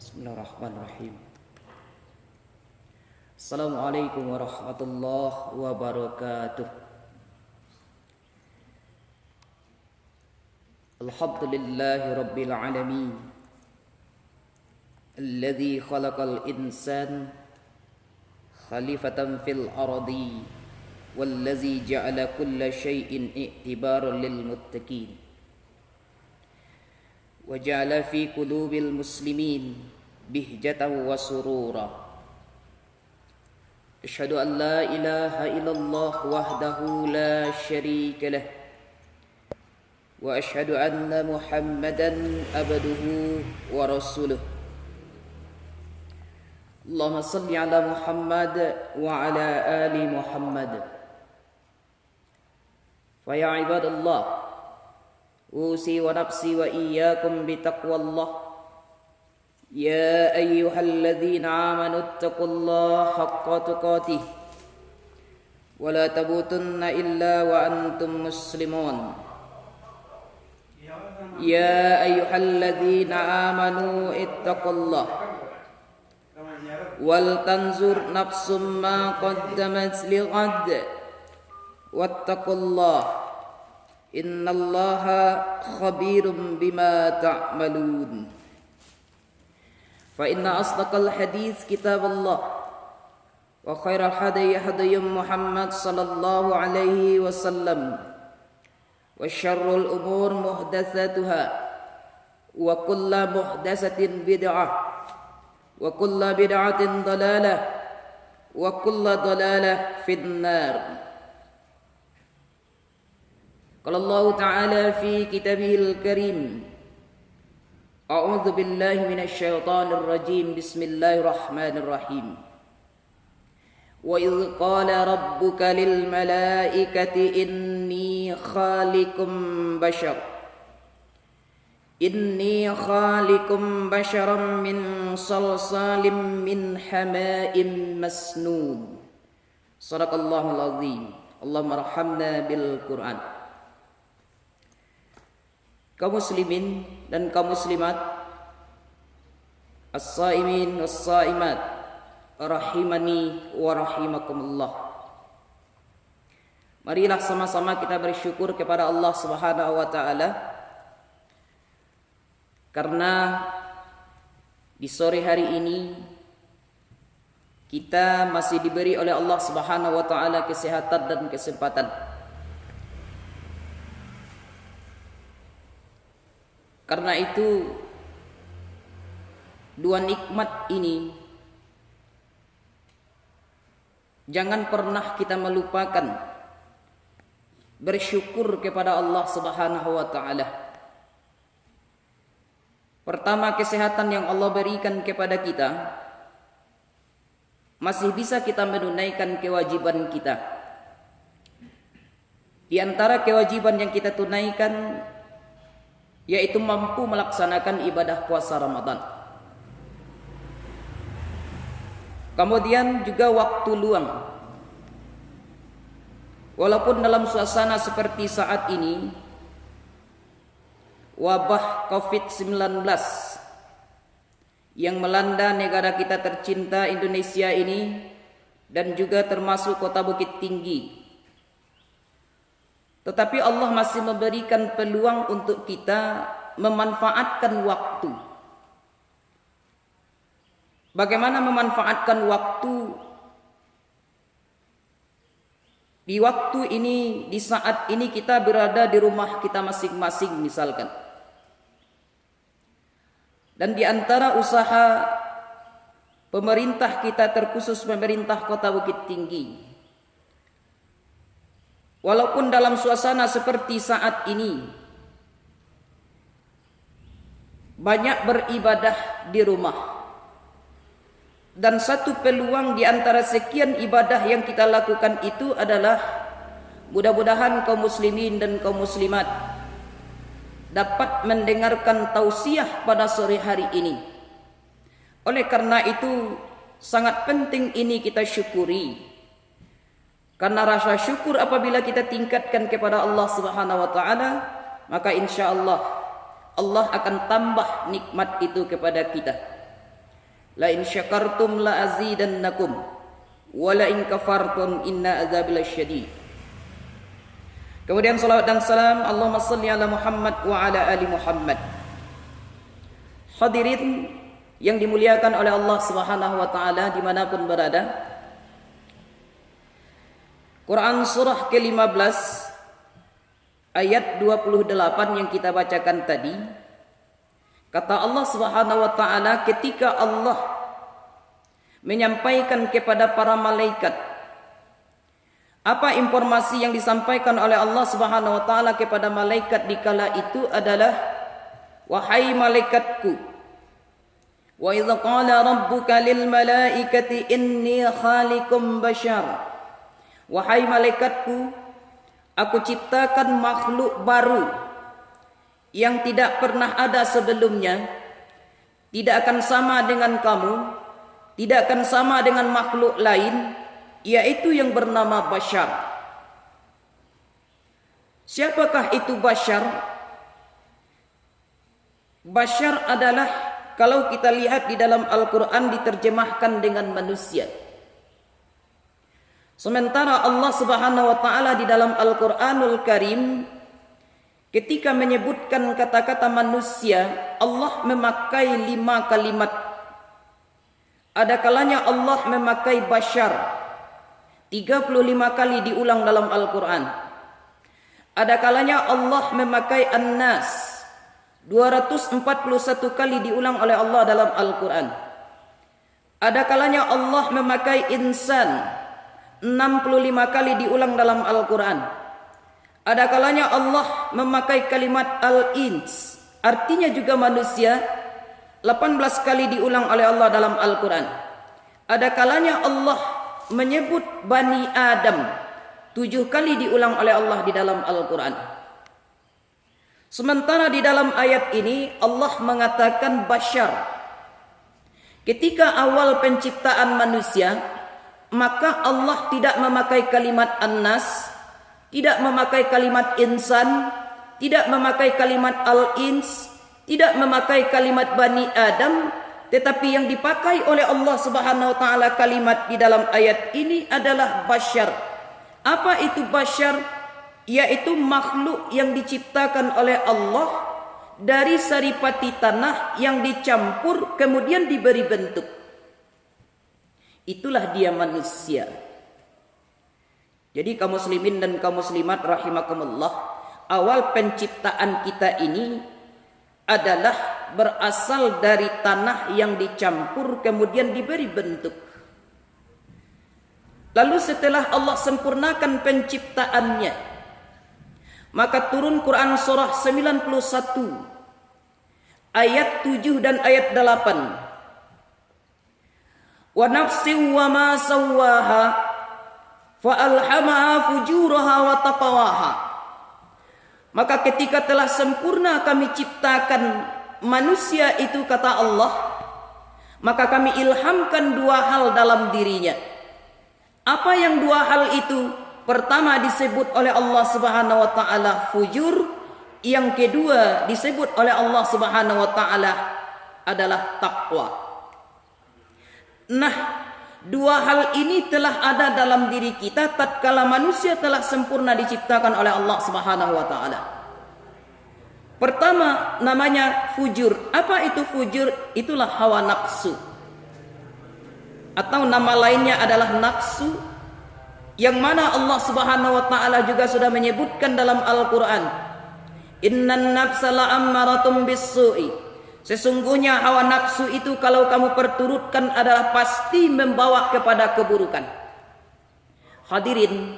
Bismillahirrahmanirrahim. Assalamualaikum warahmatullahi wabarakatuh. Alhamdulillahi rabbil alamin. Alladzi khalaqal insan khalifatan fil ardi wallazi ja'ala kulla syai'in i'tibaran lil muttaqin. وجعل في قلوب المسلمين بهجة وسرورا أشهد أن لا إله إلا الله وحده لا شريك له وأشهد أن محمدا عبده ورسوله اللهم صل على محمد وعلى آل محمد فيا عباد الله أوصي ونفسي وإياكم بتقوى الله يا أيها الذين آمنوا اتقوا الله حق تقاته ولا تموتن إلا وأنتم مسلمون يا أيها الذين آمنوا اتقوا الله ولتنظر نفس ما قدمت لغد واتقوا الله إن الله خبير بما تعملون فإن أصدق الحديث كتاب الله وخير الهدي هدي محمد صلى الله عليه وسلم وشر الأمور محدثاتها وكل محدثة بدعة وكل بدعة ضلالة وكل ضلالة في النار. قال الله تعالى في كتابه الكريم أعوذ بالله من الشيطان الرجيم بسم الله الرحمن الرحيم وإذ قال ربك للملائكة إني خالق بشرا من صلصال من حماء مسنون صدق الله العظيم اللهم ارحمنا بالقرآن. Kaum muslimin dan kaum muslimat, as-saimin was-saimat, rahimani wa rahimakumullah. Marilah sama-sama kita bersyukur kepada Allah Subhanahu wa taala karena di sore hari ini kita masih diberi oleh Allah Subhanahu wa taala kesehatan dan kesempatan. Karena itu dua nikmat ini jangan pernah kita melupakan bersyukur kepada Allah Subhanahu wa taala. Pertama, kesehatan yang Allah berikan kepada kita masih bisa kita menunaikan kewajiban kita. Di antara kewajiban yang kita tunaikan yaitu mampu melaksanakan ibadah puasa Ramadan. Kemudian juga waktu luang. Walaupun dalam suasana seperti saat ini, wabah COVID-19 yang melanda negara kita tercinta Indonesia ini dan juga termasuk kota Bukit Tinggi, tetapi Allah masih memberikan peluang untuk kita memanfaatkan waktu. Bagaimana memanfaatkan waktu? Di waktu ini, di saat ini kita berada di rumah kita masing-masing misalkan. Dan di antara usaha pemerintah kita, terkhusus pemerintah Kota Bukit Tinggi, walaupun dalam suasana seperti saat ini banyak beribadah di rumah, dan satu peluang di antara sekian ibadah yang kita lakukan itu adalah mudah-mudahan kaum muslimin dan kaum muslimat dapat mendengarkan tausiah pada sore hari ini. Oleh karena itu sangat penting ini kita syukuri. Karena rasa syukur apabila kita tingkatkan kepada Allah Subhanahu wa taala, maka insyaallah Allah akan tambah nikmat itu kepada kita. La in syakartum la azidannakum wa la in kafartum inna adzabi lasyadid. Kemudian salawat dan salam Allahumma salli ala Muhammad wa ala ali Muhammad. Hadirin yang dimuliakan oleh Allah Subhanahu wa taala dimanapun berada, Quran surah ke-15 ayat 28 yang kita bacakan tadi, kata Allah Subhanahu wa taala ketika Allah menyampaikan kepada para malaikat apa informasi yang disampaikan oleh Allah Subhanahu wa taala kepada malaikat dikala itu adalah, wahai malaikatku, wa idz qala rabbuka lil malaikati inni khaliqum bashar, wahai malaikatku, aku ciptakan makhluk baru yang tidak pernah ada sebelumnya, tidak akan sama dengan kamu, tidak akan sama dengan makhluk lain, yaitu yang bernama Bashar. Siapakah itu Bashar? Bashar adalah, kalau kita lihat di dalam Al-Quran diterjemahkan dengan manusia. Sementara Allah Subhanahu wa taala di dalam Al-Quranul Karim ketika menyebutkan kata-kata manusia, Allah memakai 5 kalimat. Ada kalanya Allah memakai Bashar 35 kali diulang dalam Al-Quran. Ada kalanya Allah memakai An-Nas 241 kali diulang oleh Allah dalam Al-Quran. Ada kalanya Allah memakai Insan 65 kali diulang dalam Al-Quran. Ada kalanya Allah memakai kalimat Al-Ins, artinya juga manusia, 18 kali diulang oleh Allah dalam Al-Quran. Ada kalanya Allah menyebut Bani Adam 7 kali diulang oleh Allah di dalam Al-Quran. Sementara di dalam ayat ini Allah mengatakan Bashar. Ketika awal penciptaan manusia, maka Allah tidak memakai kalimat An-Nas, tidak memakai kalimat Insan, tidak memakai kalimat Al-Ins, tidak memakai kalimat Bani Adam, tetapi yang dipakai oleh Allah Subhanahu wa taala kalimat di dalam ayat ini adalah Bashar. Apa itu Bashar? Yaitu makhluk yang diciptakan oleh Allah dari saripati tanah yang dicampur kemudian diberi bentuk. Itulah dia manusia. Jadi kaum muslimin dan kaum muslimat rahimakumullah, awal penciptaan kita ini adalah berasal dari tanah yang dicampur kemudian diberi bentuk. Lalu setelah Allah sempurnakan penciptaannya, maka turun Quran surah 91 ayat 7 dan ayat 8. Wa nafsin wa ma sawwaha fa alhamaha fujuraha wa taqwaha. Maka ketika telah sempurna kami ciptakan manusia itu, kata Allah, maka kami ilhamkan 2 hal dalam dirinya. Apa yang 2 hal itu? Pertama disebut oleh Allah Subhanahu wa taala fujur, yang kedua disebut oleh Allah Subhanahu wa taala adalah takwa. Nah, 2 hal ini telah ada dalam diri kita tatkala manusia telah sempurna diciptakan oleh Allah Subhanahu wa taala. Pertama namanya fujur. Apa itu fujur? Itulah hawa nafsu. Atau nama lainnya adalah nafsu, yang mana Allah Subhanahu wa taala juga sudah menyebutkan dalam Al-Qur'an, innan nafsa la'ammaratun bis-su'i. Sesungguhnya hawa nafsu itu kalau kamu perturutkan adalah pasti membawa kepada keburukan. Hadirin,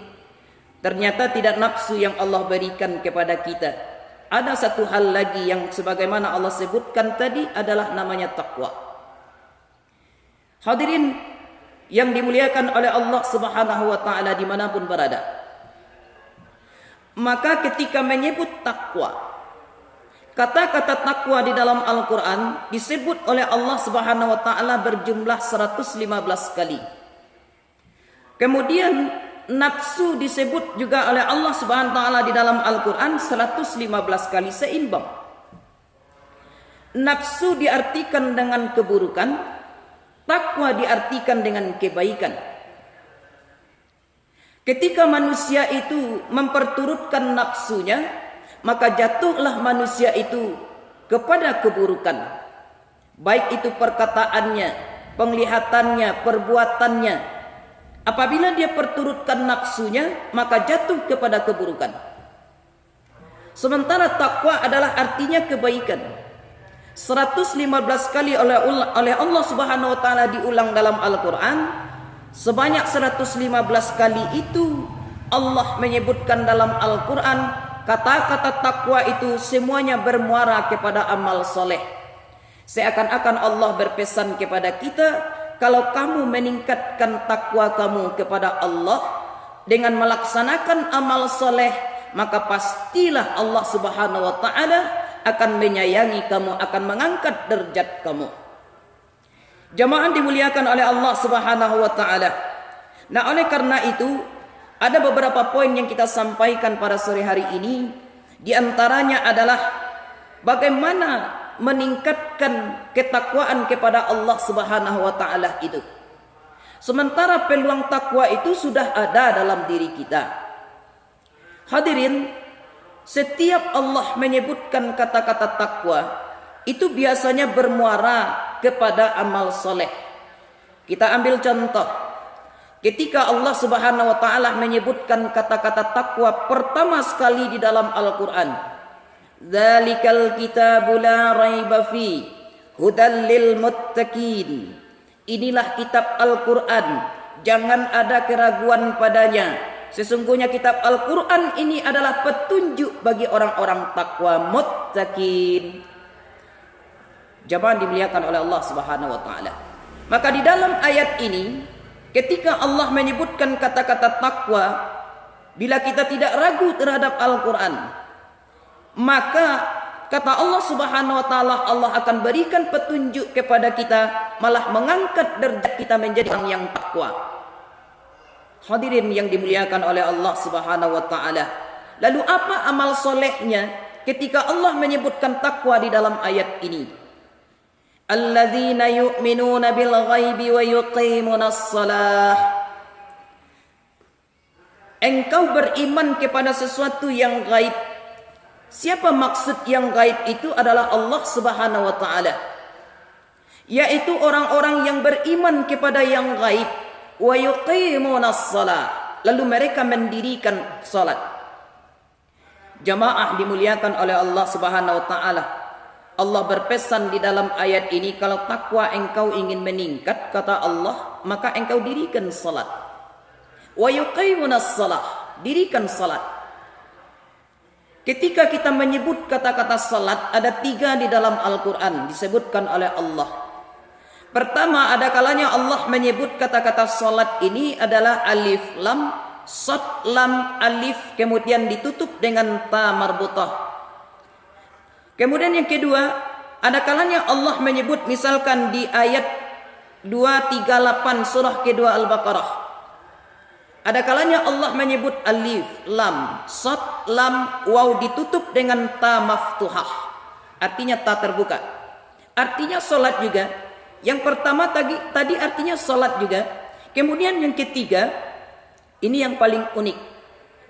ternyata tidak nafsu yang Allah berikan kepada kita. Ada satu hal lagi yang sebagaimana Allah sebutkan tadi adalah namanya takwa. Hadirin yang dimuliakan oleh Allah Subhanahu wa taala dimanapun berada, maka ketika menyebut takwa, kata-kata takwa di dalam Al-Quran disebut oleh Allah Subhanahu wa taala berjumlah 115 kali. Kemudian nafsu disebut juga oleh Allah Subhanahu wa taala di dalam Al-Quran 115 kali, seimbang. Nafsu diartikan dengan keburukan, Takwa diartikan dengan kebaikan. Ketika manusia itu memperturutkan nafsunya, maka jatuhlah manusia itu kepada keburukan. Baik itu perkataannya, penglihatannya, perbuatannya. Apabila dia perturutkan nafsunya, maka jatuh kepada keburukan. Sementara takwa adalah artinya kebaikan. 115 kali oleh Allah Subhanahu wa taala diulang dalam Al-Qur'an. Sebanyak 115 kali itu Allah menyebutkan dalam Al-Quran kata-kata takwa itu semuanya bermuara kepada amal soleh. Seakan-akan Allah berpesan kepada kita, kalau kamu meningkatkan takwa kamu kepada Allah dengan melaksanakan amal soleh, maka pastilah Allah Subhanahu wa taala akan menyayangi kamu, akan mengangkat derajat kamu. Jamaah dimuliakan oleh Allah Subhanahu wa taala. Nah, oleh karena itu ada beberapa poin yang kita sampaikan pada sore hari ini. Di antaranya adalah bagaimana meningkatkan ketakwaan kepada Allah Subhanahu wa taala itu. Sementara peluang takwa itu sudah ada dalam diri kita. Hadirin, setiap Allah menyebutkan kata-kata takwa itu biasanya bermuara kepada amal soleh. Kita ambil contoh. Ketika Allah Subhanahu wa taala menyebutkan kata-kata takwa pertama sekali di dalam Al-Qur'an. Dzalikal kitabu la raiba fi hudal lil muttaqin. Inilah kitab Al-Qur'an, jangan ada keraguan padanya. Sesungguhnya kitab Al-Qur'an ini adalah petunjuk bagi orang-orang takwa muttaqin. Jamaah dimuliakan oleh Allah Subhanahu wa taala. Maka di dalam ayat ini ketika Allah menyebutkan kata-kata takwa, bila kita tidak ragu terhadap Al-Qur'an, maka kata Allah Subhanahu wa taala, Allah akan berikan petunjuk kepada kita, malah mengangkat derajat kita menjadi orang yang takwa. Hadirin yang dimuliakan oleh Allah Subhanahu wa taala. Lalu apa amal solehnya ketika Allah menyebutkan takwa di dalam ayat ini? Alladzina yu'minuna bil ghaibi wa yuqimunas shalah. Engkau beriman kepada sesuatu yang gaib. Siapa maksud yang gaib itu adalah Allah Subhanahu wa taala. Yaitu orang-orang yang beriman kepada yang gaib, wa yuqimunas shalah, lalu mereka mendirikan salat. Jamaah dimuliakan oleh Allah Subhanahu wa taala. Allah berpesan di dalam ayat ini, kalau takwa engkau ingin meningkat, kata Allah, maka engkau dirikan salat. Wa yuqimunas salah, dirikan salat. Ketika kita menyebut kata-kata salat, ada 3 di dalam Al-Quran disebutkan oleh Allah. Pertama, ada kalanya Allah menyebut kata-kata salat ini adalah alif lam, sad lam alif, kemudian ditutup dengan ta marbutah. Kemudian yang kedua, ada kalanya Allah menyebut misalkan di ayat 238 surah kedua Al-Baqarah. Ada kalanya Allah menyebut alif, lam, sad, lam, waw ditutup dengan ta maftuhah. Artinya ta terbuka. Artinya salat juga. Yang pertama tadi artinya salat juga. Kemudian yang ketiga, ini yang paling unik.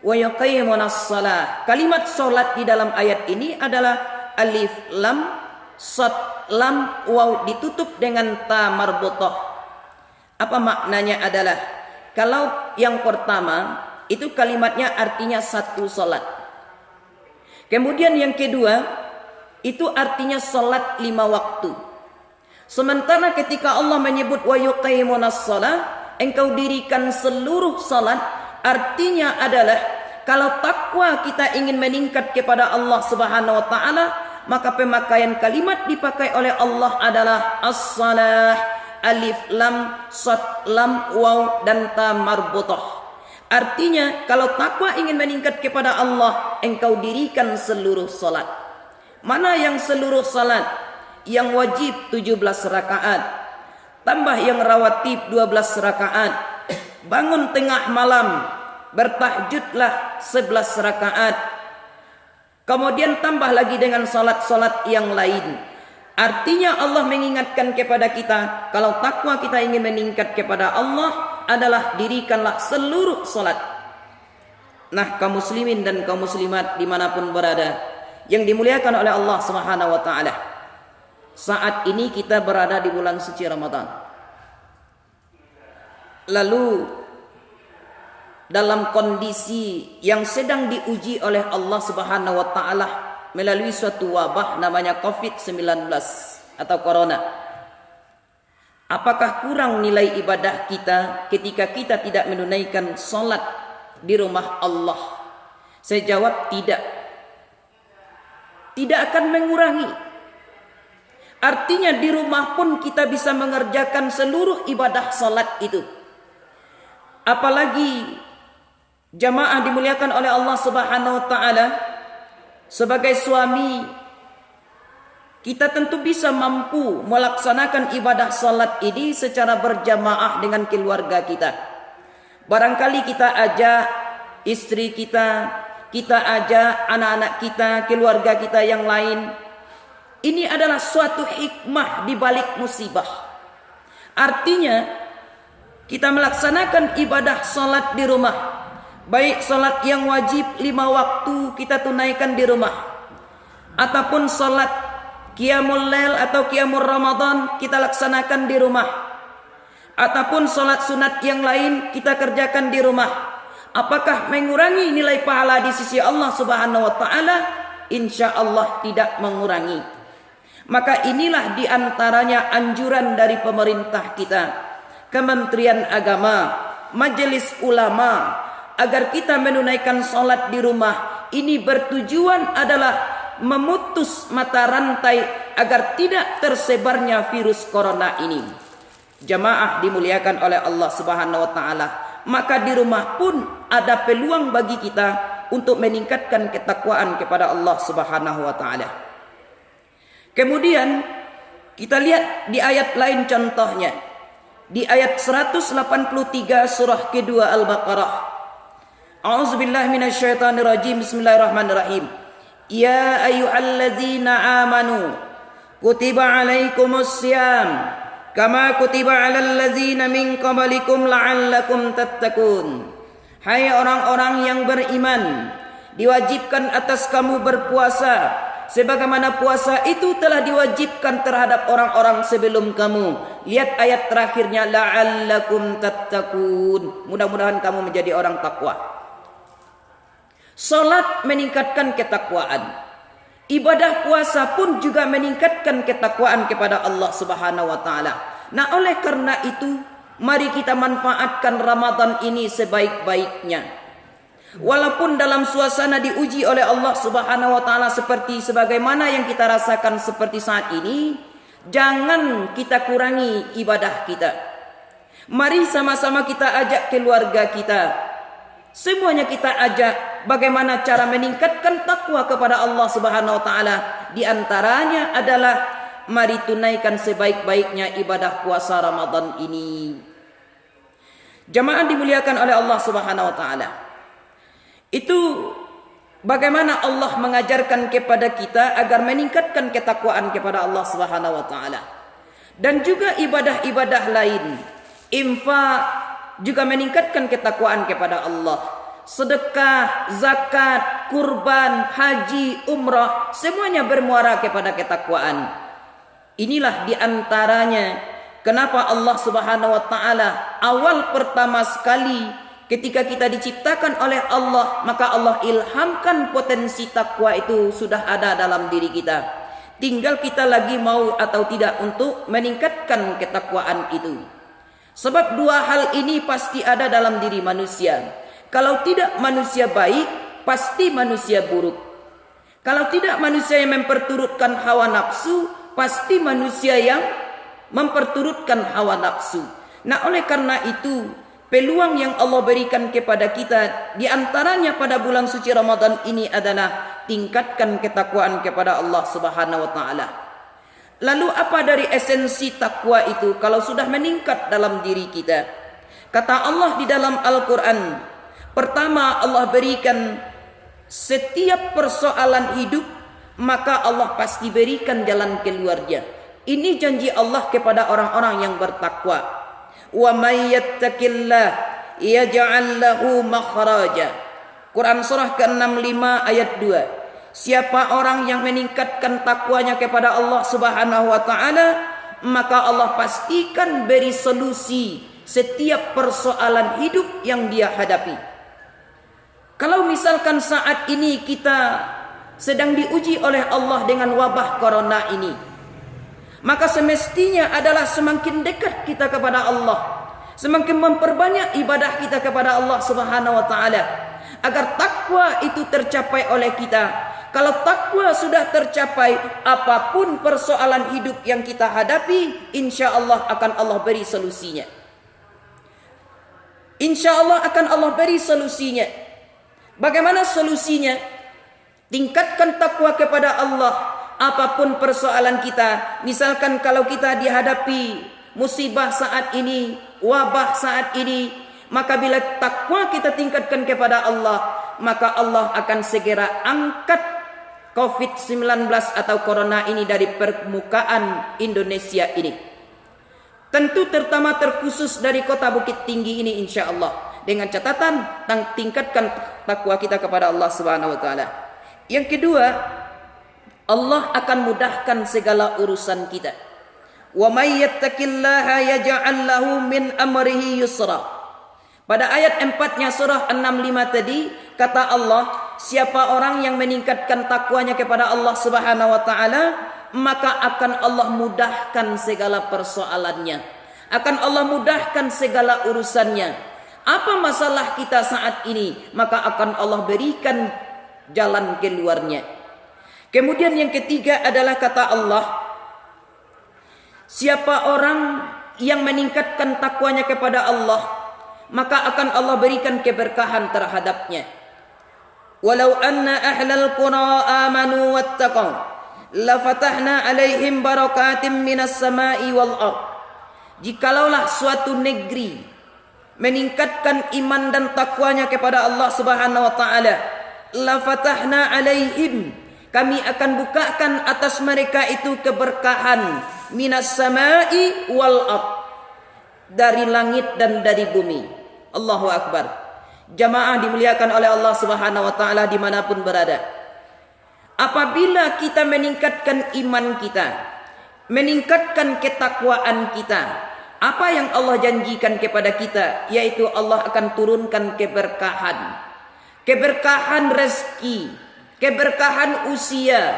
Wa yuqimunas shalah. Kalimat salat di dalam ayat ini adalah alif lam sad lam waw ditutup dengan ta marbutah. Apa maknanya adalah, kalau yang pertama itu kalimatnya artinya satu salat. Kemudian yang kedua itu artinya salat 5 waktu. Sementara ketika Allah menyebut wa yuqimunas shalah, engkau dirikan seluruh salat, artinya adalah kalau takwa kita ingin meningkat kepada Allah Subhanahu wa taala, maka pemakaian kalimat dipakai oleh Allah adalah as-salah, alif lam sad lam waw dan ta marbutah. Artinya kalau takwa ingin meningkat kepada Allah, engkau dirikan seluruh salat. Mana yang seluruh salat? Yang wajib 17 rakaat, tambah yang rawatib 12 rakaat, bangun tengah malam bertahajudlah 11 rakaat. Kemudian tambah lagi dengan salat-salat yang lain. Artinya Allah mengingatkan kepada kita, kalau takwa kita ingin meningkat kepada Allah adalah dirikanlah seluruh solat. Nah, kaum muslimin dan kaum muslimat dimanapun berada, yang dimuliakan oleh Allah Subhanahu wa Ta'ala, saat ini kita berada di bulan suci Ramadan. Lalu dalam kondisi yang sedang diuji oleh Allah Subhanahu wa Ta'ala melalui suatu wabah namanya COVID-19 atau Corona. Apakah kurang nilai ibadah kita ketika kita tidak menunaikan salat di rumah Allah? Saya jawab tidak. Tidak akan mengurangi. Artinya di rumah pun kita bisa mengerjakan seluruh ibadah salat itu. Apalagi jamaah dimuliakan oleh Allah Subhanahu wa Ta'ala, sebagai suami kita tentu bisa mampu melaksanakan ibadah salat ini secara berjamaah dengan keluarga kita. Barangkali kita ajak istri kita, kita ajak anak-anak kita, keluarga kita yang lain. Ini adalah suatu hikmah di balik musibah. Artinya kita melaksanakan ibadah salat di rumah, baik salat yang wajib 5 waktu kita tunaikan di rumah, ataupun salat qiyamul lail atau qiyamul Ramadan kita laksanakan di rumah, ataupun salat sunat yang lain kita kerjakan di rumah. Apakah mengurangi nilai pahala di sisi Allah Subhanahu wa Ta'ala? Insya Allah tidak mengurangi. Maka inilah diantaranya anjuran dari pemerintah kita, Kementerian Agama, Majelis Ulama, agar kita menunaikan salat di rumah. Ini bertujuan adalah memutus mata rantai agar tidak tersebarnya virus corona ini. Jamaah dimuliakan oleh Allah Subhanahu wa Ta'ala, maka di rumah pun ada peluang bagi kita untuk meningkatkan ketakwaan kepada Allah Subhanahu wa Ta'ala. Kemudian kita lihat di ayat lain contohnya, di ayat 183 surah kedua Al-Baqarah. A'udzubillahi minasyaitonirrajim. Bismillahirrahmanirrahim. Ya ayyuhalladzina amanu kutiba alaikumus syiyam kama kutiba alal ladzina min qablikum la'allakum tattaqun. Hai orang-orang yang beriman, diwajibkan atas kamu berpuasa sebagaimana puasa itu telah diwajibkan terhadap orang-orang sebelum kamu. Lihat ayat terakhirnya, la'allakum tattaqun. Mudah-mudahan kamu menjadi orang takwa. Salat meningkatkan ketakwaan. Ibadah puasa pun juga meningkatkan ketakwaan kepada Allah Subhanahu wa Ta'ala. Nah, oleh karena itu, mari kita manfaatkan Ramadan ini sebaik-baiknya. Walaupun dalam suasana diuji oleh Allah Subhanahu wa Ta'ala seperti sebagaimana yang kita rasakan seperti saat ini, jangan kita kurangi ibadah kita. Mari sama-sama kita ajak keluarga kita, semuanya kita ajak bagaimana cara meningkatkan takwa kepada Allah Subhanahu wa Ta'ala. Di antaranya adalah mari tunaikan sebaik-baiknya ibadah puasa Ramadan ini. Jamaah dimuliakan oleh Allah Subhanahu wa Ta'ala, itu bagaimana Allah mengajarkan kepada kita agar meningkatkan ketakwaan kepada Allah Subhanahu wa Ta'ala. Dan juga ibadah-ibadah lain, infak juga meningkatkan ketakwaan kepada Allah. Sedekah, zakat, kurban, haji, umrah, semuanya bermuara kepada ketakwaan. Inilah diantaranya kenapa Allah Subhanahu wa Ta'ala awal pertama sekali ketika kita diciptakan oleh Allah, maka Allah ilhamkan potensi takwa itu sudah ada dalam diri kita. Tinggal kita lagi mau atau tidak untuk meningkatkan ketakwaan itu. Sebab dua hal ini pasti ada dalam diri manusia. Kalau tidak manusia baik, pasti manusia buruk. Kalau tidak manusia yang memperturutkan hawa nafsu, pasti manusia yang memperturutkan hawa nafsu. Nah, oleh karena itu, peluang yang Allah berikan kepada kita di antaranya pada bulan suci Ramadan ini adalah tingkatkan ketakwaan kepada Allah Subhanahu wa Ta'ala. Lalu apa dari esensi takwa itu kalau sudah meningkat dalam diri kita? Kata Allah di dalam Al-Quran, pertama Allah berikan setiap persoalan hidup maka Allah pasti berikan jalan keluarnya. Ini janji Allah kepada orang-orang yang bertakwa. Wa may yattaqillah yaj'al lahu makhraja. Quran surah ke-65 ayat 2. Siapa orang yang meningkatkan takwanya kepada Allah Subhanahu wa taala, maka Allah pastikan beri solusi setiap persoalan hidup yang dia hadapi. Kalau misalkan saat ini kita sedang diuji oleh Allah dengan wabah corona ini, maka semestinya adalah semakin dekat kita kepada Allah, semakin memperbanyak ibadah kita kepada Allah Subhanahu wa taala, agar takwa itu tercapai oleh kita. Kalau takwa sudah tercapai, apapun persoalan hidup yang kita hadapi, insya Allah akan Allah beri solusinya. Insya Allah akan Allah beri solusinya. Bagaimana solusinya? Tingkatkan takwa kepada Allah. Apapun persoalan kita, misalkan kalau kita dihadapi musibah saat ini, wabah saat ini, maka bila takwa kita tingkatkan kepada Allah, maka Allah akan segera angkat COVID-19 atau corona ini dari permukaan Indonesia ini. Tentu terutama terkhusus dari kota Bukit Tinggi ini insya Allah. Dengan catatan tingkatkan takwa kita kepada Allah Subhanahu wa taala. Yang kedua, Allah akan mudahkan segala urusan kita. Wa may yattaqillaha yaj'al lahu min amrihi yusra. Pada ayat 4-nya surah 65 tadi, kata Allah, siapa orang yang meningkatkan takwanya kepada Allah Subhanahu wa taala, maka akan Allah mudahkan segala persoalannya. Akan Allah mudahkan segala urusannya. Apa masalah kita saat ini, maka akan Allah berikan jalan keluarnya. Kemudian yang ketiga adalah kata Allah, siapa orang yang meningkatkan takwanya kepada Allah, maka akan Allah berikan keberkahan terhadapnya. Walau anna ahlal qura amanu wattaqaw la fatahna alaihim barakatim minas sama'i wal ard. Jikalaulah suatu negeri meningkatkan iman dan takwanya kepada Allah Subhanahu wa taala, la fatahna alaihim, kami akan bukakan atas mereka itu keberkahan minas sama'i wal ard, dari langit dan dari bumi. Allahu akbar. Jamaah dimuliakan oleh Allah Subhanahu wa taala dimanapun berada. Apabila kita meningkatkan iman kita, meningkatkan ketakwaan kita, apa yang Allah janjikan kepada kita, yaitu Allah akan turunkan keberkahan. Keberkahan rezeki, keberkahan usia,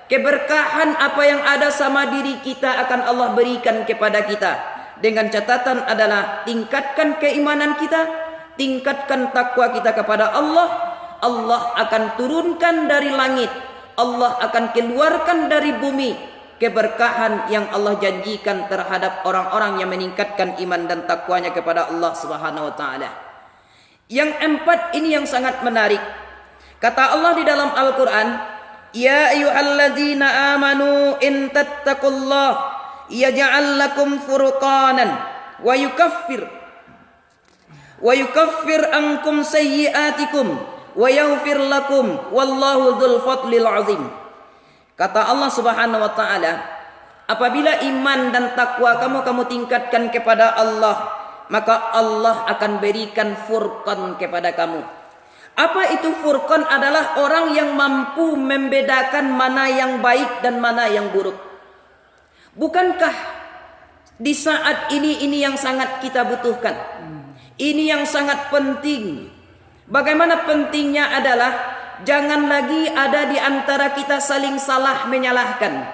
keberkahan apa yang ada sama diri kita akan Allah berikan kepada kita. Dengan catatan adalah tingkatkan keimanan kita, tingkatkan takwa kita kepada Allah. Allah akan turunkan dari langit, Allah akan keluarkan dari bumi keberkahan yang Allah janjikan terhadap orang-orang yang meningkatkan iman dan takwanya kepada Allah Subhanahu wa taala. Yang empat ini yang sangat menarik. Kata Allah di dalam Al-Qur'an, ya ayyuhalladzina amanu in tattaqullah yaj'al lakum furqanan wa yukaffir ankum sayyi'atikum wa yaghfir lakum wallahu dzul fadlil azim. Kata Allah Subhanahu wa taala, apabila iman dan takwa kamu tingkatkan kepada Allah, maka Allah akan berikan furqan kepada kamu. Apa itu furqan? Adalah orang yang mampu membedakan mana yang baik dan mana yang buruk. Bukankah di saat ini yang sangat kita butuhkan? Ini yang sangat penting. Bagaimana pentingnya adalah jangan lagi ada di antara kita saling salah menyalahkan.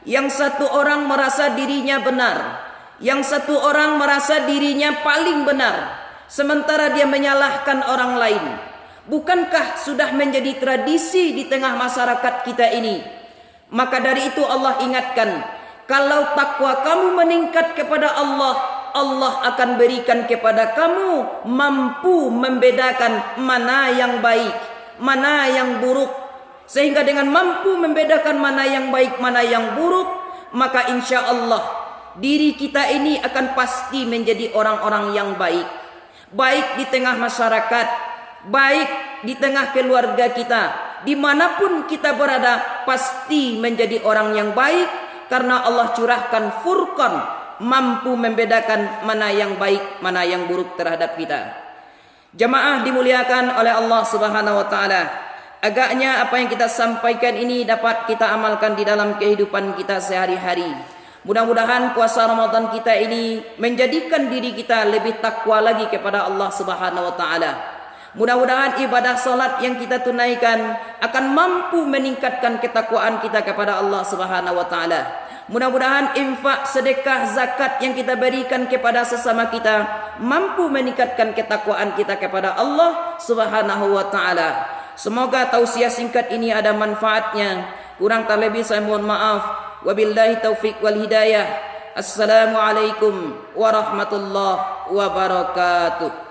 Yang satu orang merasa dirinya benar, yang satu orang merasa dirinya paling benar, sementara dia menyalahkan orang lain. Bukankah sudah menjadi tradisi di tengah masyarakat kita ini? Maka dari itu Allah ingatkan, kalau takwa kamu meningkat kepada Allah, Allah akan berikan kepada kamu mampu membedakan mana yang baik, mana yang buruk. Sehingga dengan mampu membedakan mana yang baik, mana yang buruk, maka insya Allah diri kita ini akan pasti menjadi orang-orang yang baik. Baik di tengah masyarakat, baik di tengah keluarga kita, dimanapun kita berada pasti menjadi orang yang baik, karena Allah curahkan Furqan, mampu membedakan mana yang baik, mana yang buruk terhadap kita. Jamaah dimuliakan oleh Allah Subhanahu wa taala. Agaknya apa yang kita sampaikan ini dapat kita amalkan di dalam kehidupan kita sehari-hari. Mudah-mudahan puasa Ramadan kita ini menjadikan diri kita lebih takwa lagi kepada Allah Subhanahu wa taala. Mudah-mudahan ibadah salat yang kita tunaikan akan mampu meningkatkan ketakwaan kita kepada Allah Subhanahu wa taala. Mudah-mudahan infak, sedekah, zakat yang kita berikan kepada sesama kita mampu meningkatkan ketakwaan kita kepada Allah Subhanahu wa taala. Semoga tausiah singkat ini ada manfaatnya. Kurang tak lebih saya mohon maaf. Wabillahi taufiq wal hidayah. Assalamualaikum warahmatullahi wabarakatuh.